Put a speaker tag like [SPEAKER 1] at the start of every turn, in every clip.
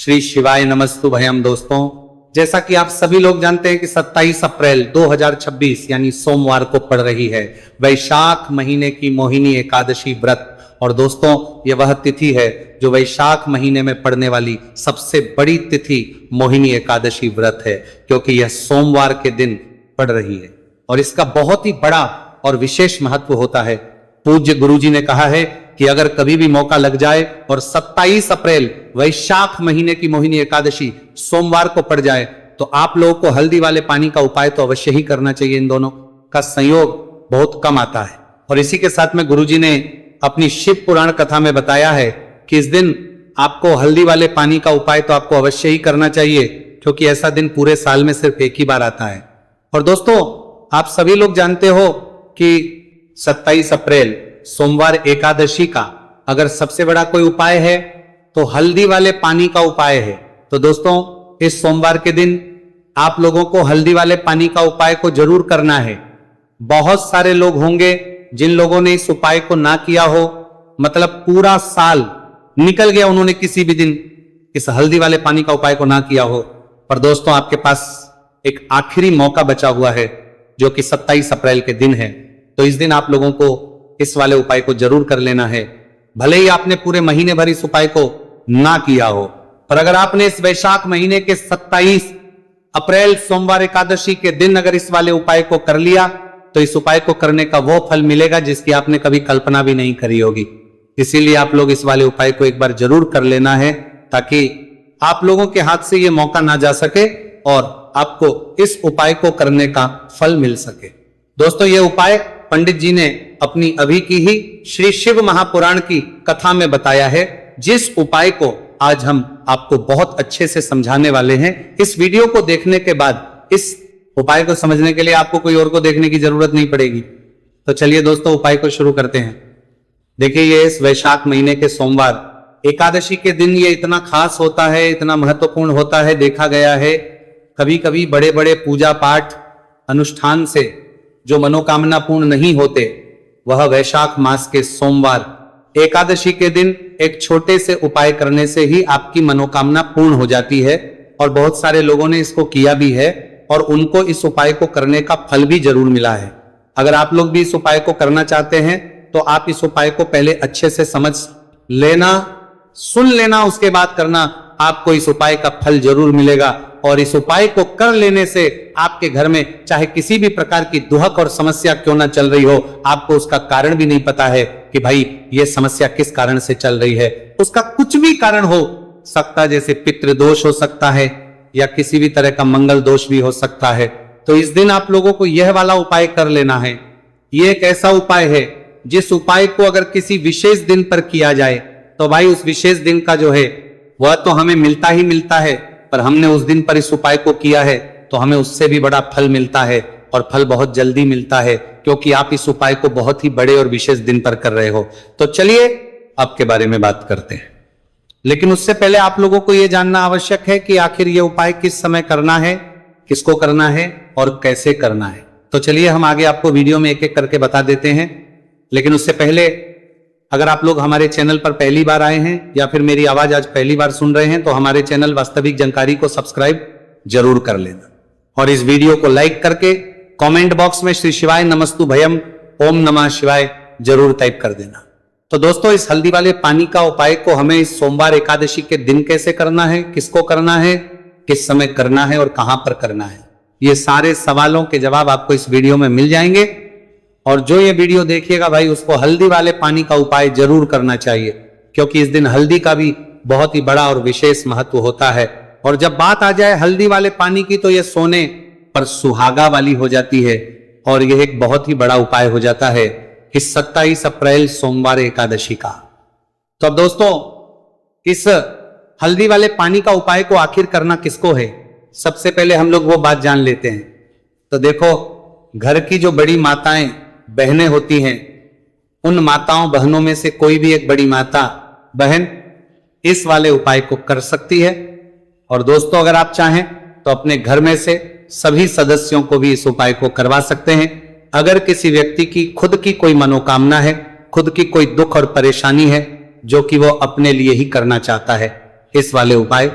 [SPEAKER 1] श्री शिवाय नमस्तु भयम। दोस्तों, जैसा कि आप सभी लोग जानते हैं कि 27 अप्रैल 2026 यानी सोमवार को पड़ रही है वैशाख महीने की मोहिनी एकादशी व्रत। और दोस्तों, यह वह तिथि है जो वैशाख महीने में पड़ने वाली सबसे बड़ी तिथि मोहिनी एकादशी व्रत है, क्योंकि यह सोमवार के दिन पड़ रही है और इसका बहुत ही बड़ा और विशेष महत्व होता है। पूज्य गुरुजी ने कहा है कि अगर कभी भी मौका लग जाए और 27 अप्रैल वैशाख महीने की मोहिनी एकादशी सोमवार को पड़ जाए तो आप लोगों को हल्दी वाले पानी का उपाय तो अवश्य ही करना चाहिए। इन दोनों का संयोग बहुत कम आता है। और इसी के साथ में गुरुजी ने अपनी शिव पुराण कथा में बताया है कि इस दिन आपको हल्दी वाले पानी का उपाय तो आपको अवश्य ही करना चाहिए, क्योंकि ऐसा दिन पूरे साल में सिर्फ एक ही बार आता है। और दोस्तों, आप सभी लोग जानते हो कि 27 अप्रैल सोमवार एकादशी का अगर सबसे बड़ा कोई उपाय है तो हल्दी वाले पानी का उपाय है। तो दोस्तों, इस सोमवार के दिन आप लोगों को हल्दी वाले पानी का उपाय को जरूर करना है। बहुत सारे लोग होंगे जिन लोगों ने इस उपाय को ना किया हो, मतलब पूरा साल निकल गया, उन्होंने किसी भी दिन इस हल्दी वाले पानी का उपाय को ना किया हो। पर दोस्तों, आपके पास एक आखिरी मौका बचा हुआ है जो कि 27 अप्रैल के दिन है। तो इस दिन आप लोगों को इस वाले उपाय को जरूर कर लेना है। भले ही आपने पूरे महीने भर इस उपाय को ना किया हो, पर अगर आपने इस वैशाख महीने के 27 अप्रैल सोमवार एकादशी के दिन अगर इस वाले उपाय को कर लिया तो इस उपाय को करने का वो फल मिलेगा जिसकी आपने कभी कल्पना भी नहीं करी होगी। इसीलिए आप लोग इस वाले उपाय को एक बार जरूर कर लेना है, ताकि आप लोगों के हाथ से ये मौका ना जा सके और आपको इस उपाय को करने का फल मिल सके। दोस्तों, ये उपाय पंडित जी ने अपनी अभी की ही श्री शिव महापुराण की कथा में बताया है, जिस उपाय को आज हम आपको बहुत अच्छे से समझाने वाले हैं। इस वीडियो को देखने के बाद इस उपाय को समझने के लिए आपको कोई और को देखने की जरूरत नहीं पड़ेगी। तो चलिए दोस्तों, उपाय को शुरू करते हैं। देखिए, ये इस वैशाख महीने के सोमवार एकादशी के दिन ये इतना खास होता है, इतना महत्वपूर्ण होता है। देखा गया है कभी कभी बड़े बड़े पूजा पाठ अनुष्ठान से जो मनोकामना पूर्ण नहीं होते, वह वैशाख मास के सोमवार एकादशी के दिन एक छोटे से उपाय करने से ही आपकी मनोकामना पूर्ण हो जाती है। और बहुत सारे लोगों ने इसको किया भी है और उनको इस उपाय को करने का फल भी जरूर मिला है। अगर आप लोग भी इस उपाय को करना चाहते हैं तो आप इस उपाय को पहले अच्छे से समझ लेना, सुन लेना, उसके बाद करना। आपको इस उपाय का फल जरूर मिलेगा और इस उपाय को कर लेने से आपके घर में चाहे किसी भी प्रकार की दुहक और समस्या क्यों ना चल रही हो, आपको उसका कारण भी नहीं पता है कि भाई ये समस्या किस कारण से चल रही है। उसका कुछ भी कारण हो सकता है, जैसे पितृदोष हो सकता है या किसी भी तरह का मंगल दोष भी हो सकता है। तो इस दिन आप लोगों को यह वाला उपाय कर लेना है। ये एक ऐसा उपाय है जिस उपाय को अगर किसी विशेष दिन पर किया जाए तो भाई उस विशेष दिन का जो है वह तो हमें मिलता ही मिलता है, पर हमने उस दिन पर इस उपाय को किया है तो हमें उससे भी बड़ा फल मिलता है और फल बहुत जल्दी मिलता है, क्योंकि आप इस उपाय को बहुत ही बड़े और विशेष दिन पर कर रहे हो। तो चलिए आपके बारे में बात करते हैं, लेकिन उससे पहले आप लोगों को यह जानना आवश्यक है कि आखिर यह उपाय किस समय करना है, किसको करना है और कैसे करना है। तो चलिए हम आगे आपको वीडियो में एक एक करके बता देते हैं। लेकिन उससे पहले अगर आप लोग हमारे चैनल पर पहली बार आए हैं या फिर मेरी आवाज आज पहली बार सुन रहे हैं तो हमारे चैनल वास्तविक जानकारी को सब्सक्राइब जरूर कर लेना और इस वीडियो को लाइक करके कमेंट बॉक्स में श्री शिवाय नमस्तु भयम ओम नमः शिवाय जरूर टाइप कर देना। तो दोस्तों, इस हल्दी वाले पानी का उपाय को हमें इस सोमवार एकादशी के दिन कैसे करना है, किसको करना है, किस समय करना है और कहां पर करना है, ये सारे सवालों के जवाब आपको इस वीडियो में मिल जाएंगे। और जो ये वीडियो देखिएगा भाई, उसको हल्दी वाले पानी का उपाय जरूर करना चाहिए, क्योंकि इस दिन हल्दी का भी बहुत ही बड़ा और विशेष महत्व होता है। और जब बात आ जाए हल्दी वाले पानी की तो यह सोने पर सुहागा वाली हो जाती है और यह एक बहुत ही बड़ा उपाय हो जाता है इस 27 अप्रैल सोमवार एकादशी का। तो अब दोस्तों, इस हल्दी वाले पानी का उपाय को आखिर करना किसको है, सबसे पहले हम लोग वो बात जान लेते हैं। तो देखो, घर की जो बड़ी माताएं बहनें होती हैं, उन माताओं बहनों में से कोई भी एक बड़ी माता बहन इस वाले उपाय को कर सकती है। और दोस्तों, अगर आप चाहें तो अपने घर में से सभी सदस्यों को भी इस उपाय को करवा सकते हैं। अगर किसी व्यक्ति की खुद की कोई मनोकामना है, खुद की कोई दुख और परेशानी है जो कि वो अपने लिए ही करना चाहता है, इस वाले उपाय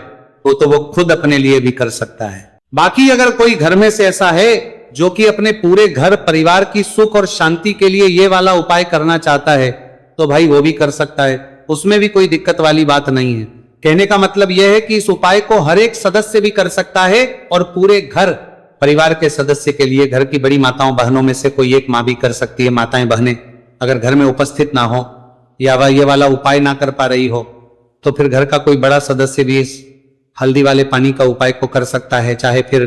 [SPEAKER 1] तो वो खुद अपने लिए भी कर सकता है। बाकी अगर कोई घर में से ऐसा है जो कि अपने पूरे घर परिवार की सुख और शांति के लिए ये वाला उपाय करना चाहता है, तो भाई वो भी कर सकता है, उसमें भी कोई दिक्कत वाली बात नहीं है। कहने का मतलब यह है कि इस उपाय को हर एक सदस्य भी कर सकता है और पूरे घर परिवार के सदस्य के लिए, घर की बड़ी माताओं बहनों में से कोई एक मां भी कर सकती है। माताएं बहनें अगर घर में उपस्थित ना हो या वह ये वाला उपाय ना कर पा रही हो, तो फिर घर का कोई बड़ा सदस्य भी इस हल्दी वाले पानी का उपाय को कर सकता है, चाहे फिर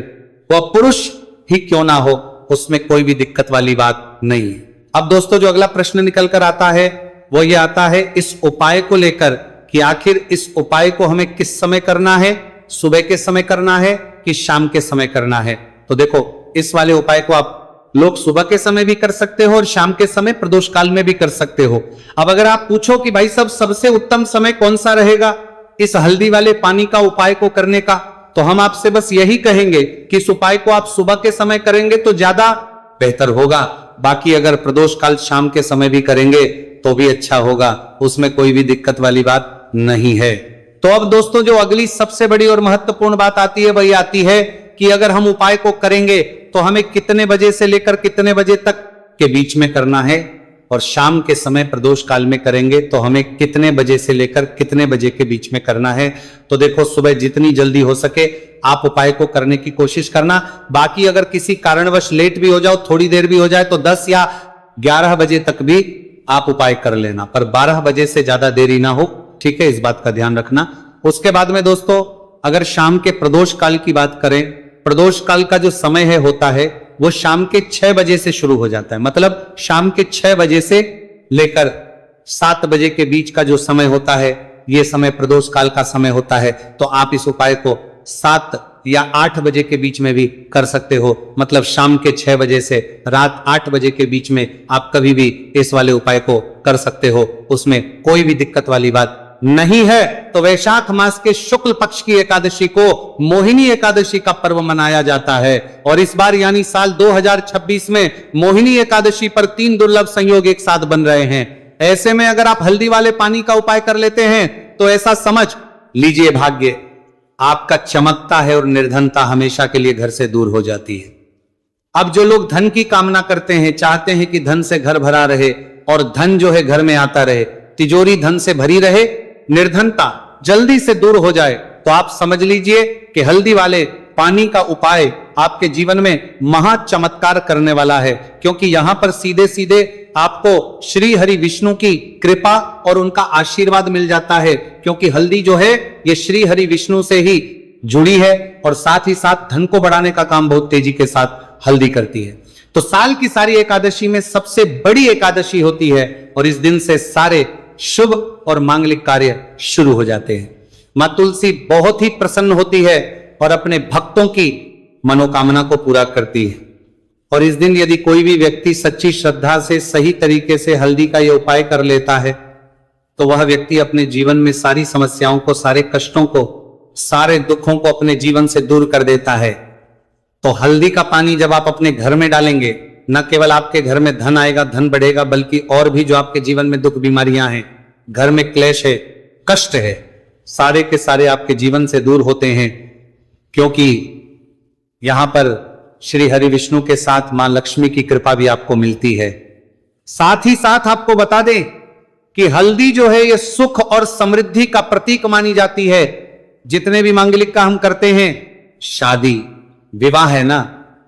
[SPEAKER 1] वह पुरुष ही क्यों ना हो, उसमें कोई भी दिक्कत वाली बात नहीं है। अब दोस्तों जो अगला प्रश्न निकल कर आता है वो ये आता है इस उपाय को लेकर कि आखिर इस उपाय को हमें किस समय करना है, सुबह के समय करना है कि शाम के समय करना है। तो देखो इस वाले उपाय को आप लोग सुबह के समय भी कर सकते हो और शाम के समय प्रदोष काल में भी कर सकते हो। अब अगर आप पूछो कि भाई सब सबसे उत्तम समय कौन सा रहेगा इस हल्दी वाले पानी का उपाय को करने का, तो हम आपसे बस यही कहेंगे कि इस उपाय को आप सुबह के समय करेंगे तो ज्यादा बेहतर होगा। बाकी अगर प्रदोष काल शाम के समय भी करेंगे तो भी अच्छा होगा, उसमें कोई भी दिक्कत वाली बात नहीं है। तो अब दोस्तों जो अगली सबसे बड़ी और महत्वपूर्ण बात आती है वही आती है कि अगर हम उपाय को करेंगे तो हमें कितने बजे से लेकर कितने बजे तक के बीच में करना है, और शाम के समय प्रदोष काल में करेंगे तो हमें कितने बजे से लेकर कितने बजे के बीच में करना है। तो देखो सुबह जितनी जल्दी हो सके आप उपाय को करने की कोशिश करना। बाकी अगर किसी कारणवश लेट भी हो जाओ, थोड़ी देर भी हो जाए, तो 10 या 11 बजे तक भी आप उपाय कर लेना, पर 12 बजे से ज्यादा देरी ना हो, ठीक है, इस बात का ध्यान रखना। उसके बाद में दोस्तों अगर शाम के प्रदोष काल की बात करें, प्रदोष काल का जो समय है होता है वो शाम के 6 बजे से शुरू हो जाता है, मतलब शाम के 6 बजे से लेकर 7 बजे के बीच का जो समय होता है ये समय प्रदोष काल का समय होता है। तो आप इस उपाय को 7 या 8 बजे के बीच में भी कर सकते हो, मतलब शाम के 6 बजे से रात 8 बजे के बीच में आप कभी भी इस वाले उपाय को कर सकते हो, उसमें कोई भी दिक्कत वाली बात नहीं है। तो वैशाख मास के शुक्ल पक्ष की एकादशी को मोहिनी एकादशी का पर्व मनाया जाता है, और इस बार यानी साल 2026 में मोहिनी एकादशी पर 3 दुर्लभ संयोग एक साथ बन रहे हैं। ऐसे में अगर आप हल्दी वाले पानी का उपाय कर लेते हैं तो ऐसा समझ लीजिए भाग्य आपका चमकता है और निर्धनता हमेशा के लिए घर से दूर हो जाती है। अब जो लोग धन की कामना करते हैं, चाहते हैं कि धन से घर भरा रहे और धन जो है घर में आता रहे, तिजोरी धन से भरी रहे, निर्धनता जल्दी से दूर हो जाए, तो आप समझ लीजिए कि हल्दी वाले पानी का उपाय आपके जीवन में महा चमत्कार करने वाला है। क्योंकि यहां पर सीधे सीधे आपको श्री हरि विष्णु की कृपा और उनका आशीर्वाद मिल जाता है, क्योंकि हल्दी जो है ये श्री हरि विष्णु से ही जुड़ी है और साथ ही साथ धन को बढ़ाने का काम बहुत तेजी के साथ हल्दी करती है। तो साल की सारी एकादशी में सबसे बड़ी एकादशी होती है और इस दिन से सारे शुभ और मांगलिक कार्य शुरू हो जाते हैं। मां तुलसी बहुत ही प्रसन्न होती है और अपने भक्तों की मनोकामना को पूरा करती है। और इस दिन यदि कोई भी व्यक्ति सच्ची श्रद्धा से सही तरीके से हल्दी का यह उपाय कर लेता है तो वह व्यक्ति अपने जीवन में सारी समस्याओं को, सारे कष्टों को, सारे दुखों को अपने जीवन से दूर कर देता है। तो हल्दी का पानी जब आप अपने घर में डालेंगे, न केवल आपके घर में धन आएगा, धन बढ़ेगा, बल्कि और भी जो आपके जीवन में दुख बीमारियां हैं, घर में क्लेश है, कष्ट है, सारे के सारे आपके जीवन से दूर होते हैं। क्योंकि यहां पर श्री हरि विष्णु के साथ मां लक्ष्मी की कृपा भी आपको मिलती है। साथ ही साथ आपको बता दें कि हल्दी जो है ये सुख और समृद्धि का प्रतीक मानी जाती है। जितने भी मांगलिक का हम करते हैं, शादी विवाह है ना,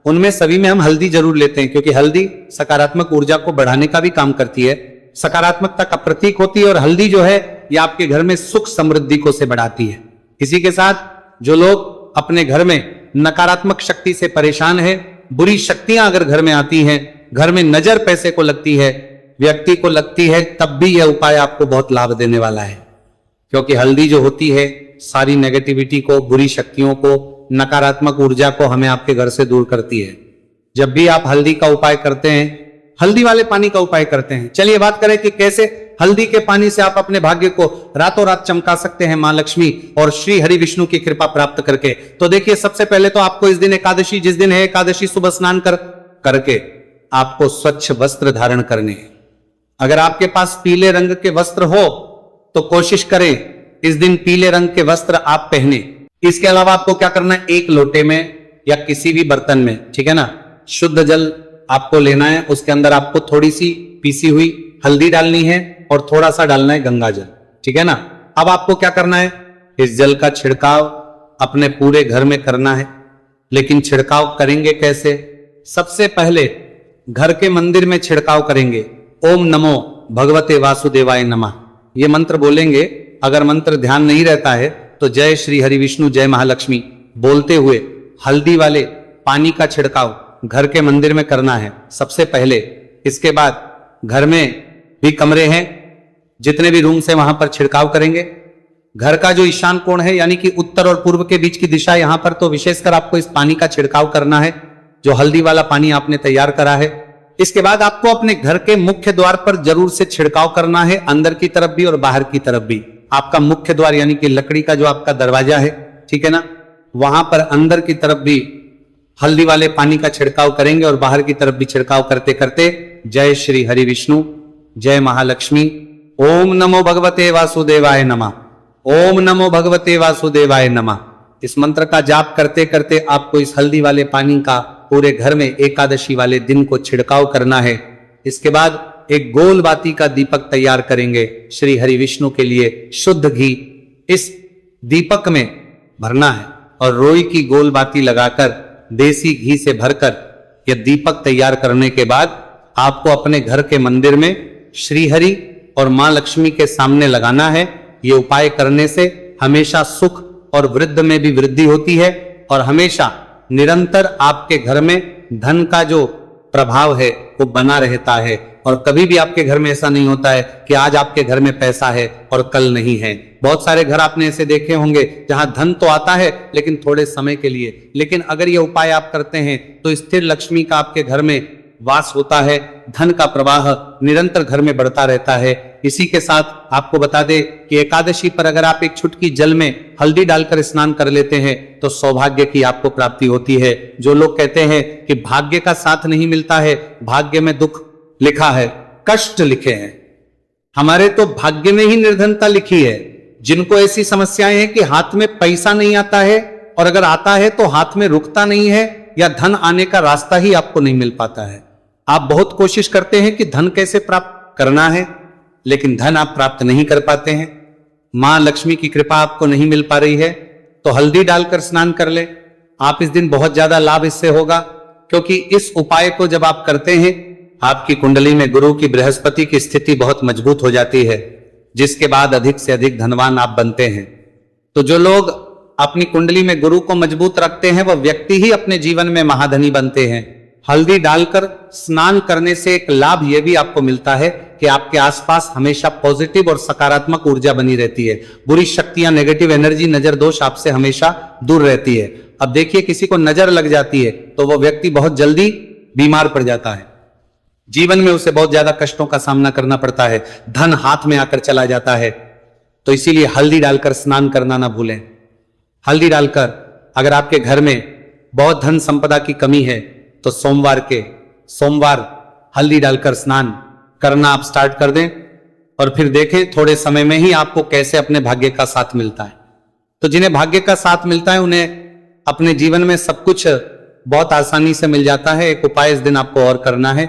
[SPEAKER 1] उनमें सभी में हम हल्दी जरूर लेते हैं, क्योंकि हल्दी सकारात्मक ऊर्जा को बढ़ाने का भी काम करती है, सकारात्मकता का प्रतीक होती है, और हल्दी जो है ये आपके घर में सुख समृद्धि को से बढ़ाती है। इसी के साथ जो लोग अपने घर में नकारात्मक शक्ति से परेशान है, बुरी शक्तियां अगर घर में आती हैं, घर में नजर पैसे को लगती है, व्यक्ति को लगती है, तब भी यह उपाय आपको बहुत लाभ देने वाला है। क्योंकि हल्दी जो होती है सारी नेगेटिविटी को, बुरी शक्तियों को, नकारात्मक ऊर्जा को हमें आपके घर से दूर करती है। जब भी आप हल्दी का उपाय करते हैं, हल्दी वाले पानी का उपाय करते हैं, चलिए बात करें कि कैसे हल्दी के पानी से आप अपने भाग्य को रातों रात चमका सकते हैं मां लक्ष्मी और श्री हरि विष्णु की कृपा प्राप्त करके। तो देखिए सबसे पहले तो आपको इस दिन एकादशी, जिस दिन है एकादशी, सुबह स्नान करके आपको स्वच्छ वस्त्र धारण करने हैं। अगर आपके पास पीले रंग के वस्त्र हो तो कोशिश करें इस दिन पीले रंग के वस्त्र आप पहने। इसके अलावा आपको क्या करना है, एक लोटे में या किसी भी बर्तन में, ठीक है ना, शुद्ध जल आपको लेना है। उसके अंदर आपको थोड़ी सी पीसी हुई हल्दी डालनी है और थोड़ा सा डालना है गंगा जल, ठीक है ना। अब आपको क्या करना है, इस जल का छिड़काव अपने पूरे घर में करना है। लेकिन छिड़काव करेंगे कैसे? सबसे पहले घर के मंदिर में छिड़काव करेंगे। ओम नमो भगवते वासुदेवाय नमः, ये मंत्र बोलेंगे। अगर मंत्र ध्यान नहीं रहता है तो जय श्री हरि विष्णु जय महालक्ष्मी बोलते हुए हल्दी वाले पानी का छिड़काव घर के मंदिर में करना है सबसे पहले। इसके बाद घर में भी कमरे हैं, जितने भी रूम से वहां पर छिड़काव करेंगे। घर का जो ईशान कोण है यानी कि उत्तर और पूर्व के बीच की दिशा, यहां पर तो विशेषकर आपको इस पानी का छिड़काव करना है, जो हल्दी वाला पानी आपने तैयार करा है। इसके बाद आपको अपने घर के मुख्य द्वार पर जरूर से छिड़काव करना है, अंदर की तरफ भी और बाहर की तरफ भी। आपका मुख्य द्वार यानी कि लकड़ी का जो आपका दरवाजा है, ठीक है ना, वहां पर अंदर की तरफ भी हल्दी वाले पानी का छिड़काव करेंगे और बाहर की तरफ भी छिड़काव करते करते जय श्री हरि विष्णु जय महालक्ष्मी, ओम नमो भगवते वासुदेवाय नमः, ओम नमो भगवते वासुदेवाय नमः, इस मंत्र का जाप करते करते आपको इस हल्दी वाले पानी का पूरे घर में एकादशी वाले दिन को छिड़काव करना है। इसके बाद एक गोल बाती का दीपक तैयार करेंगे श्री हरि विष्णु के लिए। शुद्ध घी इस दीपक में भरना है और रोई की गोल बाती लगाकर देसी घी से भरकर यह दीपक तैयार करने के बाद आपको अपने घर के मंदिर में श्री हरि और मां लक्ष्मी के सामने लगाना है। ये उपाय करने से हमेशा सुख और वृद्धि में भी वृद्धि होती है और हमेशा निरंतर आपके घर में धन का जो प्रभाव है वो बना रहता है। और कभी भी आपके घर में ऐसा नहीं होता है कि आज आपके घर में पैसा है और कल नहीं है। बहुत सारे घर आपने ऐसे देखे होंगे जहां धन तो आता है लेकिन थोड़े समय के लिए, लेकिन अगर ये उपाय आप करते हैं तो स्थिर लक्ष्मी का आपके घर में वास होता है, धन का प्रवाह निरंतर घर में बढ़ता रहता है। इसी के साथ आपको बता दे कि एकादशी पर अगर आप एक चुटकी जल में हल्दी डालकर स्नान कर लेते हैं तो सौभाग्य की आपको प्राप्ति होती है। जो लोग कहते हैं कि भाग्य का साथ नहीं मिलता है, भाग्य में दुख लिखा है, कष्ट लिखे हैं, हमारे तो भाग्य में ही निर्धनता लिखी है। जिनको ऐसी समस्याएं हैं कि हाथ में पैसा नहीं आता है और अगर आता है तो हाथ में रुकता नहीं है या धन आने का रास्ता ही आपको नहीं मिल पाता है। आप बहुत कोशिश करते हैं कि धन कैसे प्राप्त करना है, लेकिन धन आप प्राप्त नहीं कर पाते हैं। मां लक्ष्मी की कृपा आपको नहीं मिल पा रही है तो हल्दी डालकर स्नान कर ले। आप इस दिन बहुत ज्यादा लाभ इससे होगा, क्योंकि इस उपाय को जब आप करते हैं आपकी कुंडली में गुरु की बृहस्पति की स्थिति बहुत मजबूत हो जाती है, जिसके बाद अधिक से अधिक धनवान आप बनते हैं। तो जो लोग अपनी कुंडली में गुरु को मजबूत रखते हैं वह व्यक्ति ही अपने जीवन में महाधनी बनते हैं। हल्दी डालकर स्नान करने से एक लाभ यह भी आपको मिलता है कि आपके आसपास हमेशा पॉजिटिव और सकारात्मक ऊर्जा बनी रहती है। बुरी शक्तियां, नेगेटिव एनर्जी, नजर दोष आपसे हमेशा दूर रहती है। अब देखिए, किसी को नजर लग जाती है तो वह व्यक्ति बहुत जल्दी बीमार पड़ जाता है, जीवन में उसे बहुत ज्यादा कष्टों का सामना करना पड़ता है, धन हाथ में आकर चला जाता है। तो इसीलिए हल्दी डालकर स्नान करना ना भूलें। हल्दी डालकर अगर आपके घर में बहुत धन संपदा की कमी है तो सोमवार हल्दी डालकर स्नान करना आप स्टार्ट कर दें और फिर देखें थोड़े समय में ही आपको कैसे अपने भाग्य का साथ मिलता है। तो जिन्हें भाग्य का साथ मिलता है उन्हें अपने जीवन में सब कुछ बहुत आसानी से मिल जाता है। एक उपाय इस दिन आपको और करना है,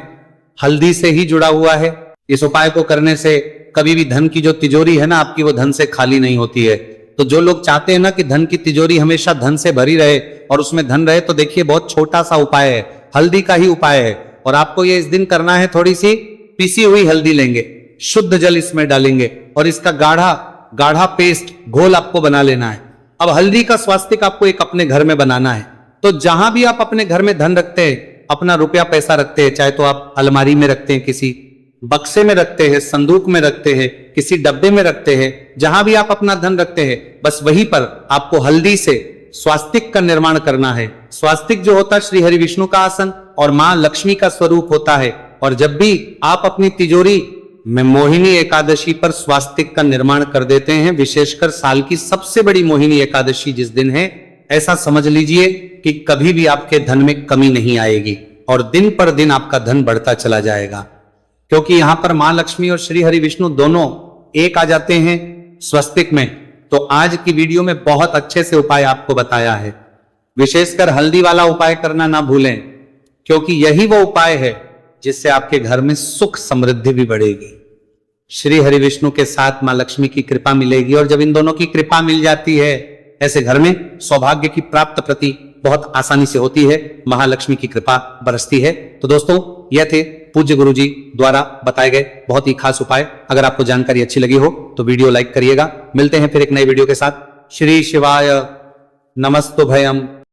[SPEAKER 1] हल्दी से ही जुड़ा हुआ है। इस उपाय को करने से कभी भी धन की जो तिजोरी है ना आपकी, वो धन से खाली नहीं होती है। तो जो लोग चाहते हैं ना कि धन की तिजोरी हमेशा धन से भरी रहे और उसमें धन रहे, तो देखिए बहुत छोटा सा उपाय है, हल्दी का ही उपाय है। और आपको ये इस दिन करना है, थोड़ी सी पिसी हुई हल्दी लेंगे, शुद्ध जल इसमें डालेंगे और इसका गाढ़ा पेस्ट घोल आपको बना लेना है। अब हल्दी का स्वास्तिक आपको एक अपने घर में बनाना है। तो जहां भी आप अपने घर में धन रखते हैं, अपना रुपया पैसा रखते हैं, चाहे तो आप अलमारी में रखते हैं, किसी बक्से में रखते हैं, संदूक में रखते हैं, किसी डब्बे में रखते हैं, जहां भी आप अपना धन रखते हैं, बस वहीं पर आपको हल्दी से स्वास्तिक का निर्माण करना है। स्वास्तिक जो होता है श्री हरि विष्णु का आसन और मां लक्ष्मी का स्वरूप होता है। और जब भी आप अपनी तिजोरी में मोहिनी एकादशी पर स्वास्तिक का निर्माण कर देते हैं, विशेषकर साल की सबसे बड़ी मोहिनी एकादशी जिस दिन है, ऐसा समझ लीजिए कि कभी भी आपके धन में कमी नहीं आएगी और दिन पर दिन आपका धन बढ़ता चला जाएगा। क्योंकि यहां पर मां लक्ष्मी और श्री हरि विष्णु दोनों एक आ जाते हैं स्वस्तिक में, तो आज की वीडियो में बहुत अच्छे से उपाय आपको बताया है। विशेषकर हल्दी वाला उपाय करना ना भूलें, क्योंकि यही वो उपाय है जिससे आपके घर में सुख समृद्धि भी बढ़ेगी, श्री हरि विष्णु के साथ मां लक्ष्मी की कृपा मिलेगी। और जब इन दोनों की कृपा मिल जाती है, ऐसे घर में सौभाग्य की प्राप्त प्रति बहुत आसानी से होती है, महालक्ष्मी की कृपा बरसती है। तो दोस्तों, यह थे पूज्य गुरुजी द्वारा बताए गए बहुत ही खास उपाय। अगर आपको जानकारी अच्छी लगी हो तो वीडियो लाइक करिएगा। मिलते हैं फिर एक नए वीडियो के साथ। श्री शिवाय नमस्तुभयम्।